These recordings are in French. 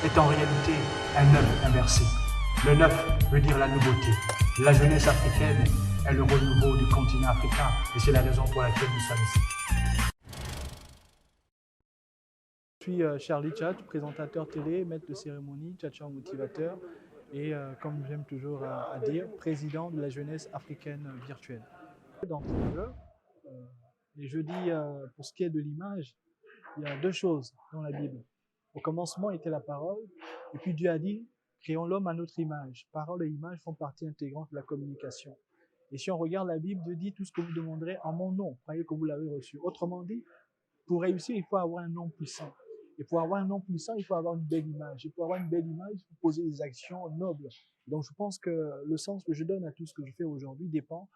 est en réalité un œuf inversé. Le neuf veut dire la nouveauté. La jeunesse africaine est le renouveau du continent africain et c'est la raison pour laquelle nous sommes ici. Je suis Charlie Tchad, présentateur télé, maître de cérémonie, tchatcheur motivateur et comme j'aime toujours à dire, président de la jeunesse africaine virtuelle. D'entre eux, et je dis pour ce qui est de l'image, il y a deux choses dans la Bible. Au commencement était la parole, et puis Dieu a dit, créons l'homme à notre image. Parole et image font partie intégrante de la communication. Et si on regarde la Bible, Dieu dit tout ce que vous demanderez en mon nom, croyez que vous l'avez reçu. Autrement dit, pour réussir, il faut avoir un nom puissant. Et pour avoir un nom puissant, il faut avoir une belle image. Et pour avoir une belle image, il faut poser des actions nobles. Donc je pense que le sens que je donne à tout ce que je fais aujourd'hui dépend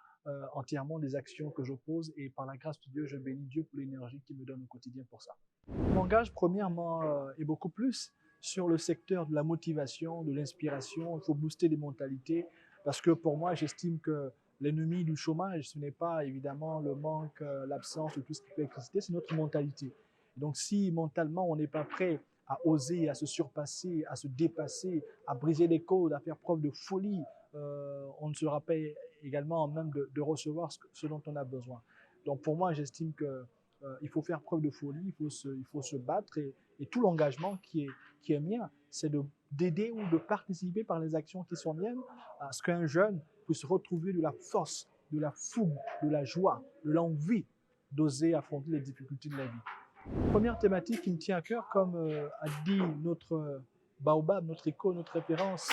entièrement des actions que je pose. Et par la grâce de Dieu, je bénis Dieu pour l'énergie qu'il me donne au quotidien pour ça. Je m'engage premièrement et beaucoup plus sur le secteur de la motivation, de l'inspiration. Il faut booster les mentalités parce que pour moi, j'estime que l'ennemi du chômage, ce n'est pas évidemment le manque, l'absence de tout ce qui peut exister, c'est notre mentalité. Donc si mentalement on n'est pas prêt à oser, à se surpasser, à se dépasser, à briser les codes, à faire preuve de folie, on ne sera pas également même de recevoir ce dont on a besoin. Donc pour moi, j'estime que il faut faire preuve de folie, il faut se battre et tout l'engagement qui est mien, c'est d'aider ou de participer par les actions qui sont miennes à ce qu'un jeune puisse retrouver de la force, de la fougue, de la joie, de l'envie d'oser affronter les difficultés de la vie. Première thématique qui me tient à cœur, comme a dit notre baobab, notre écho, notre référence,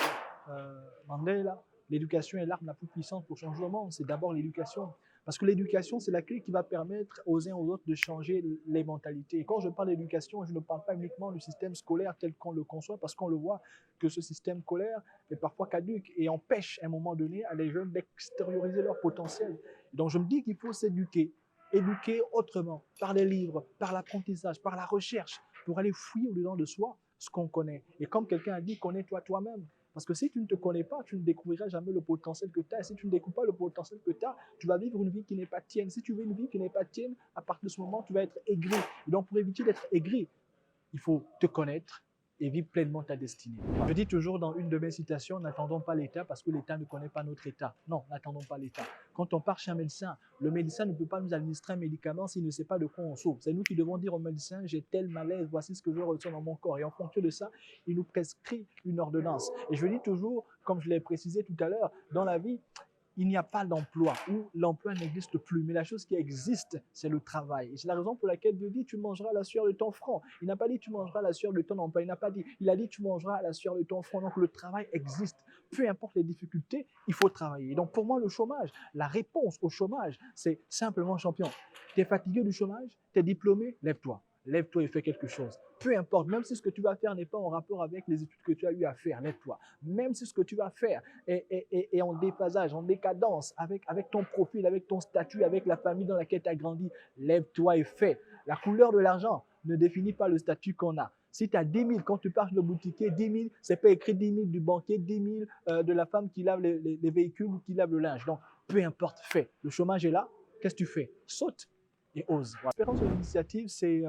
Mandela, l'éducation est l'arme la plus puissante pour changer le monde. C'est d'abord l'éducation. Parce que l'éducation, c'est la clé qui va permettre aux uns aux autres de changer les mentalités. Et quand je parle d'éducation, je ne parle pas uniquement du système scolaire tel qu'on le conçoit, parce qu'on le voit que ce système scolaire est parfois caduque et empêche à un moment donné à les jeunes d'extérioriser leur potentiel. Donc je me dis qu'il faut s'éduquer, éduquer autrement, par les livres, par l'apprentissage, par la recherche, pour aller fouiller au-dedans de soi ce qu'on connaît. Et comme quelqu'un a dit, connais-toi toi-même. Parce que si tu ne te connais pas, tu ne découvriras jamais le potentiel que tu as. Et si tu ne découvres pas le potentiel que tu as, tu vas vivre une vie qui n'est pas tienne. Si tu veux une vie qui n'est pas tienne, à partir de ce moment, tu vas être aigri. Et donc, pour éviter d'être aigri, il faut te connaître et vivre pleinement ta destinée. Je dis toujours dans une de mes citations, n'attendons pas l'État parce que l'État ne connaît pas notre État. Non, n'attendons pas l'État. Quand on part chez un médecin, le médecin ne peut pas nous administrer un médicament s'il ne sait pas de quoi on souffre. C'est nous qui devons dire au médecin, j'ai tel malaise, voici ce que je ressens dans mon corps. Et en fonction de ça, il nous prescrit une ordonnance. Et je dis toujours, comme je l'ai précisé tout à l'heure, dans la vie, il n'y a pas d'emploi ou l'emploi n'existe plus. Mais la chose qui existe, c'est le travail. Et c'est la raison pour laquelle Dieu dit, tu mangeras la sueur de ton front. Il n'a pas dit, tu mangeras la sueur de ton emploi. Il n'a pas dit, il a dit, tu mangeras la sueur de ton front. Donc le travail existe. Peu importe les difficultés, il faut travailler. Et donc pour moi, le chômage, la réponse au chômage, c'est simplement champion. Tu es fatigué du chômage, tu es diplômé, lève-toi. Lève-toi et fais quelque chose. Peu importe, même si ce que tu vas faire n'est pas en rapport avec les études que tu as eu à faire, lève-toi. Même si ce que tu vas faire est en déphasage, en décadence avec ton profil, avec ton statut, avec la famille dans laquelle tu as grandi, lève-toi et fais. La couleur de l'argent ne définit pas le statut qu'on a. Si tu as 10 000, quand tu pars le boutiquier, 10 000, c'est pas écrit 10 000 du banquier, 10 000 de la femme qui lave les véhicules ou qui lave le linge. Donc, peu importe, fais. Le chômage est là, qu'est-ce que tu fais? Saute et ose. L'espérance de l'initiative, c'est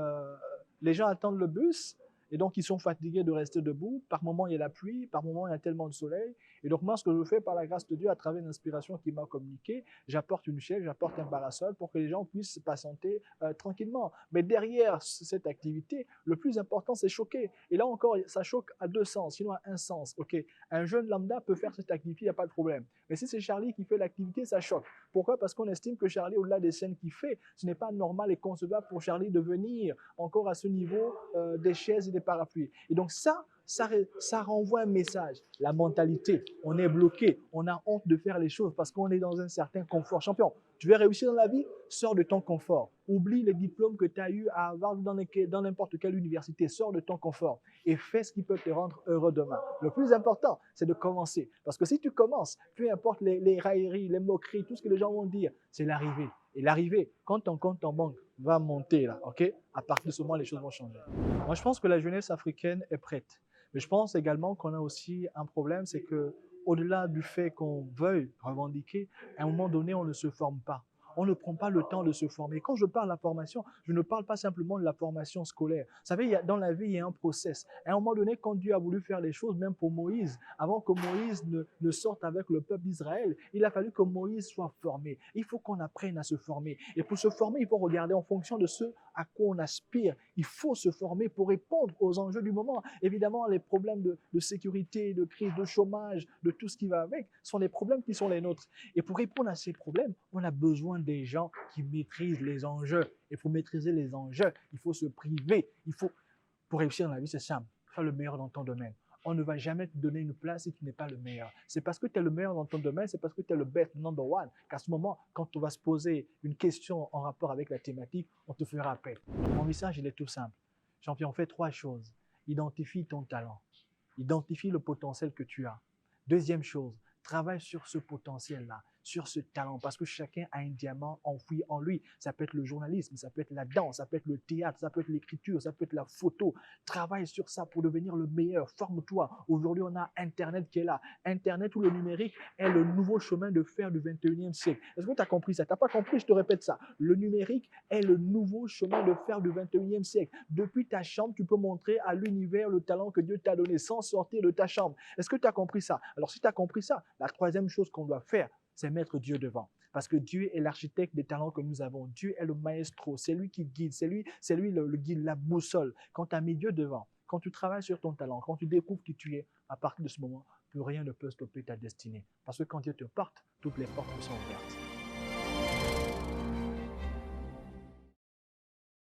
les gens attendent le bus et donc ils sont fatigués de rester debout. Par moment, il y a la pluie, par moment, il y a tellement de soleil. Et donc moi, ce que je fais par la grâce de Dieu, à travers l'inspiration qu'il m'a communiquée, j'apporte une chaise, j'apporte un parasol pour que les gens puissent patienter tranquillement. Mais derrière cette activité, le plus important, c'est choquer. Et là encore, ça choque à deux sens, sinon à un sens. Okay. Un jeune lambda peut faire cette activité, il n'y a pas de problème. Mais si c'est Charlie qui fait l'activité, ça choque. Pourquoi? Parce qu'on estime que Charlie, au-delà des scènes qu'il fait, ce n'est pas normal et concevable pour Charlie de venir encore à ce niveau des chaises et des parapluies. Et donc ça renvoie un message. La mentalité, on est bloqué, on a honte de faire les choses parce qu'on est dans un certain confort. Champion, tu veux réussir dans la vie, sors de ton confort. Oublie les diplômes que tu as eu à avoir dans n'importe quelle université. Sors de ton confort et fais ce qui peut te rendre heureux demain. Le plus important, c'est de commencer. Parce que si tu commences, peu importe les railleries, les moqueries, tout ce que les gens vont dire, c'est l'arrivée. Et l'arrivée, quand ton compte en banque va monter, là, ok, à partir de ce moment, les choses vont changer. Moi, je pense que la jeunesse africaine est prête. Mais je pense également qu'on a aussi un problème, c'est que au-delà du fait qu'on veuille revendiquer, à un moment donné, on ne se forme pas. On ne prend pas le temps de se former. Quand je parle de la formation, je ne parle pas simplement de la formation scolaire. Vous savez, dans la vie, il y a un process. À un moment donné, quand Dieu a voulu faire les choses, même pour Moïse, avant que Moïse ne sorte avec le peuple d'Israël, il a fallu que Moïse soit formé. Il faut qu'on apprenne à se former. Et pour se former, il faut regarder en fonction de ce à quoi on aspire. Il faut se former pour répondre aux enjeux du moment. Évidemment, les problèmes de sécurité, de crise, de chômage, de tout ce qui va avec, sont des problèmes qui sont les nôtres. Et pour répondre à ces problèmes, on a besoin des gens qui maîtrisent les enjeux. Et pour maîtriser les enjeux, il faut se priver. Pour réussir dans la vie, c'est simple. Faire le meilleur dans ton domaine. On ne va jamais te donner une place si tu n'es pas le meilleur. C'est parce que tu es le meilleur dans ton domaine, c'est parce que tu es le best number one, qu'à ce moment, quand on va se poser une question en rapport avec la thématique, on te fera appel. Mon message, il est tout simple. Champion, fais 3 choses. Identifie ton talent. Identifie le potentiel que tu as. Deuxième chose, travaille sur ce potentiel-là, sur ce talent, parce que chacun a un diamant enfoui en lui. Ça peut être le journalisme, ça peut être la danse, ça peut être le théâtre, ça peut être l'écriture, ça peut être la photo. Travaille sur ça pour devenir le meilleur. Forme-toi. Aujourd'hui, on a Internet qui est là. Internet ou le numérique est le nouveau chemin de fer du 21e siècle. Est-ce que tu as compris ça? Tu n'as pas compris? Je te répète ça. Le numérique est le nouveau chemin de fer du 21e siècle. Depuis ta chambre, tu peux montrer à l'univers le talent que Dieu t'a donné sans sortir de ta chambre. Est-ce que tu as compris ça? Alors, si tu as compris ça, la troisième chose qu'on doit faire, c'est mettre Dieu devant. Parce que Dieu est l'architecte des talents que nous avons. Dieu est le maestro, c'est lui qui guide, c'est lui le guide, la boussole. Quand tu as mis Dieu devant, quand tu travailles sur ton talent, quand tu découvres qui tu es, à partir de ce moment, plus rien ne peut stopper ta destinée. Parce que quand Dieu te porte, toutes les portes sont ouvertes.